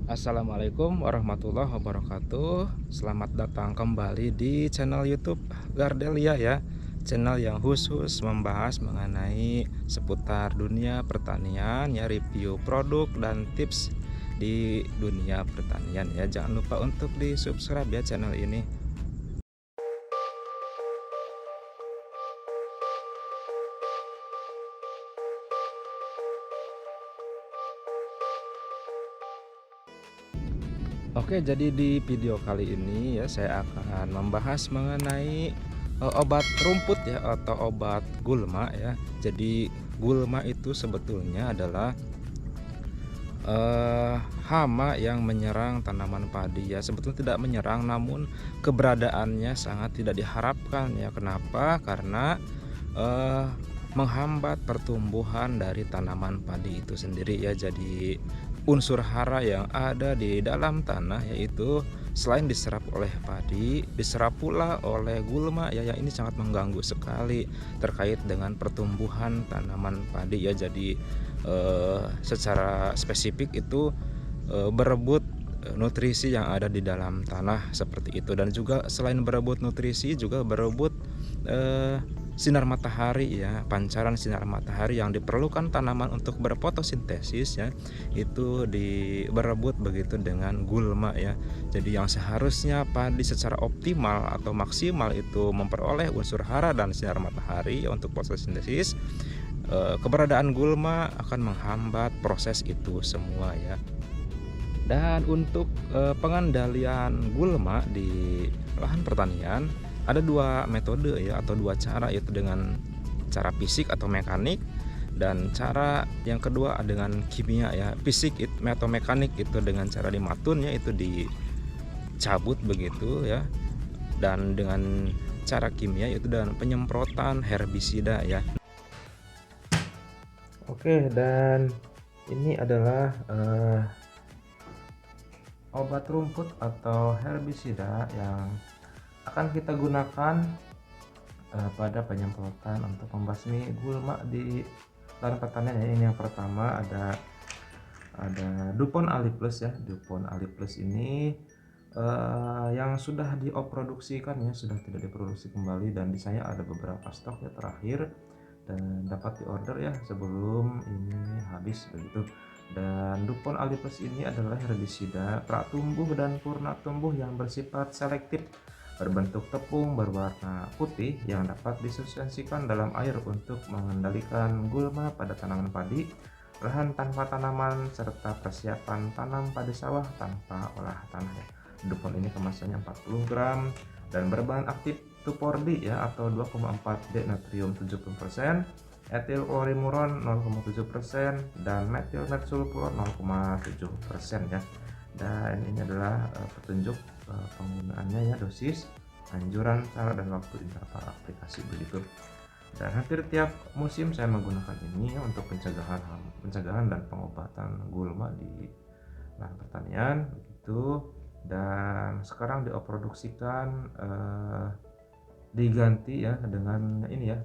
Assalamualaikum warahmatullahi wabarakatuh. Selamat datang kembali di channel YouTube Gardelia ya. Channel yang khusus membahas mengenai seputar dunia pertanian ya, review produk dan tips di dunia pertanian ya. Jangan lupa untuk di-subscribe ya channel ini. Oke, jadi di video kali ini ya saya akan membahas mengenai obat rumput ya atau obat gulma ya. Jadi gulma itu sebetulnya adalah hama yang menyerang tanaman padi ya. Sebetulnya tidak menyerang, namun keberadaannya sangat tidak diharapkan ya. Kenapa? Karena eh, menghambat pertumbuhan dari tanaman padi itu sendiri ya. Jadi unsur hara yang ada di dalam tanah yaitu selain diserap oleh padi, diserap pula oleh gulma ya, yang ini sangat mengganggu sekali terkait dengan pertumbuhan tanaman padi ya. Jadi secara spesifik itu berebut nutrisi yang ada di dalam tanah seperti itu, dan juga selain berebut nutrisi juga berebut sinar matahari ya, pancaran sinar matahari yang diperlukan tanaman untuk berfotosintesis ya, itu berebut begitu dengan gulma ya. Jadi yang seharusnya padi secara optimal atau maksimal itu memperoleh unsur hara dan sinar matahari ya, untuk fotosintesis, keberadaan gulma akan menghambat proses itu semua ya. Dan untuk pengendalian gulma di lahan pertanian ada dua metode ya, atau dua cara, yaitu dengan cara fisik atau mekanik, dan cara yang kedua dengan kimia ya. Fisik atau mekanik itu dengan cara dimatun ya, itu dicabut begitu ya, dan dengan cara kimia yaitu dengan penyemprotan herbisida ya. Oke, dan ini adalah obat rumput atau herbisida yang akan kita gunakan pada penyemprotan untuk membasmi gulma di lahan pertanian ya. Ini yang pertama ada Dupont Ali Plus ya. Dupont Ali Plus ini yang sudah dioproduksikan ya, sudah tidak diproduksi kembali, dan di saya ada beberapa stok ya terakhir, dan dapat diorder ya sebelum ini habis begitu. Dan Dupont Ali Plus ini adalah herbisida pratumbuh dan purna tumbuh yang bersifat selektif, berbentuk tepung berwarna putih yang dapat disubstansikan dalam air untuk mengendalikan gulma pada tanaman padi, lahan tanpa tanaman, serta persiapan tanam pada sawah tanpa olah tanah ya. Dupont ini kemasannya 40 gram dan berbahan aktif 2,4-D ya, atau 2,4-D natrium 70%, etil klorimuron 0,7%, dan metil metsulfuron 0,7% ya. Dan ini adalah petunjuk penggunaannya ya, dosis, anjuran, cara, dan waktu interval aplikasi begitu. Dan hampir tiap musim saya menggunakan ini ya, untuk pencegahan dan pengobatan gulma di lahan pertanian begitu. Dan sekarang dioproduksikan diganti ya dengan ini ya,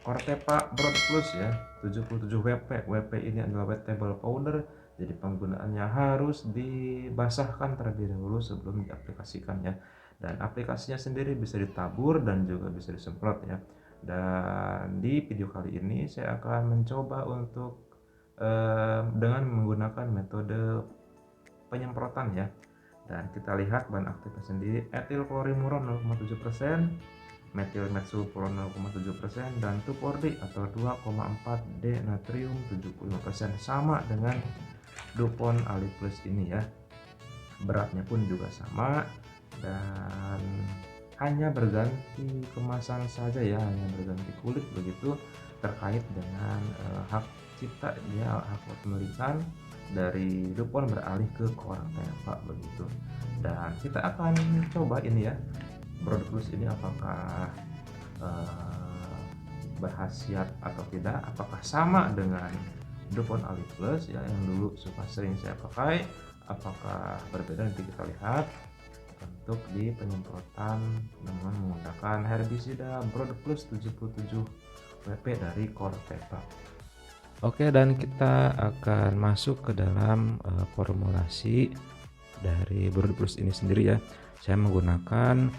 Corteva Broad Plus ya 77 WP. WP ini adalah wettable powder, jadi penggunaannya harus dibasahkan terlebih dahulu sebelum diaplikasikan ya. Dan aplikasinya sendiri bisa ditabur dan juga bisa disemprot ya. Dan di video kali ini saya akan mencoba untuk dengan menggunakan metode penyemprotan ya. Dan kita lihat bahan aktifnya sendiri, etil klorimuron 0,7%, metil metsulfuron 0,7%, dan 2,4-D atau 2,4-D natrium 75%, sama dengan Dupont Ali Plus ini ya. Beratnya pun juga sama, dan hanya berganti kemasan saja ya, hanya berganti kulit begitu, terkait dengan hak cipta dia, hak pemilikan dari Dupont beralih ke Corteva begitu. Dan kita akan coba ini ya, produk plus ini apakah berkhasiat atau tidak, apakah sama dengan Dupont Ali Plus ya yang dulu sering saya pakai, apakah berbeda. Nanti kita lihat. Untuk di penyemprotan dengan menggunakan herbisida Broad Plus 77 WP dari Corteva. Oke, dan kita akan masuk ke dalam formulasi dari Brood Plus ini sendiri ya. Saya menggunakan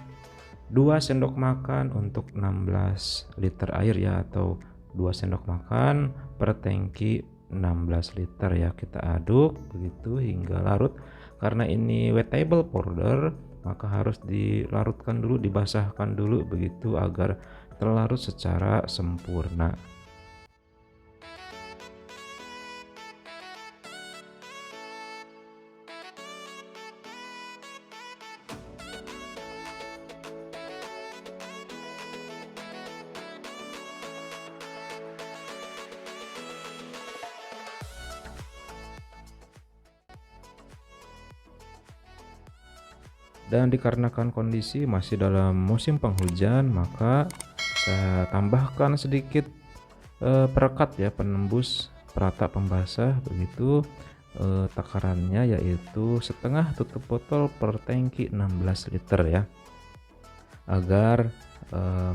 2 sendok makan untuk 16 liter air ya, atau 2 sendok makan per tangki 16 liter ya. Kita aduk begitu hingga larut. Karena ini wettable powder, maka harus dilarutkan dulu, dibasahkan dulu begitu agar terlarut secara sempurna. Dan dikarenakan kondisi masih dalam musim penghujan, maka saya tambahkan sedikit perekat ya, penembus perata pembasah begitu. Takarannya yaitu setengah tutup botol per tangki 16 liter ya, agar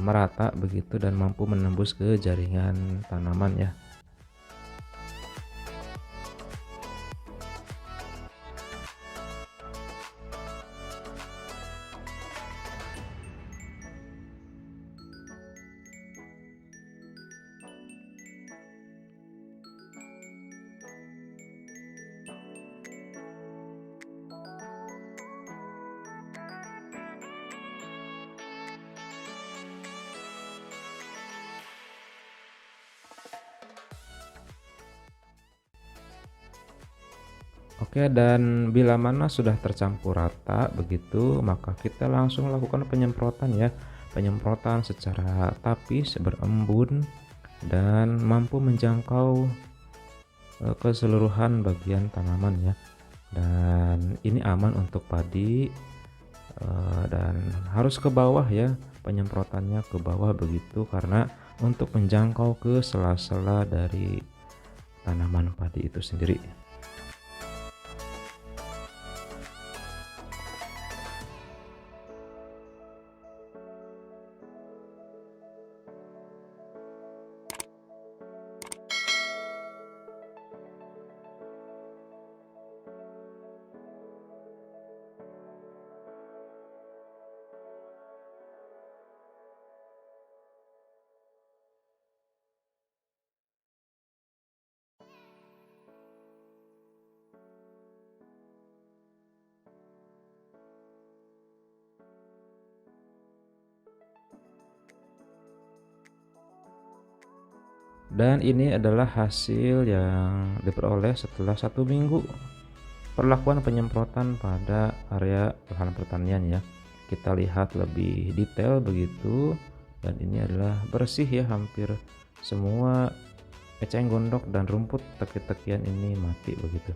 merata begitu dan mampu menembus ke jaringan tanaman ya. Oke, dan bila mana sudah tercampur rata begitu, maka kita langsung lakukan penyemprotan ya. Penyemprotan secara tapis, berembun, dan mampu menjangkau keseluruhan bagian tanaman ya. Dan ini aman untuk padi, dan harus ke bawah ya, penyemprotannya ke bawah begitu, karena untuk menjangkau ke sela-sela dari tanaman padi itu sendiri. Dan ini adalah hasil yang diperoleh setelah 1 minggu perlakuan penyemprotan pada area lahan pertanian ya. Kita lihat lebih detail begitu, dan ini adalah bersih ya, hampir semua eceng gondok dan rumput teki-tekian ini mati begitu.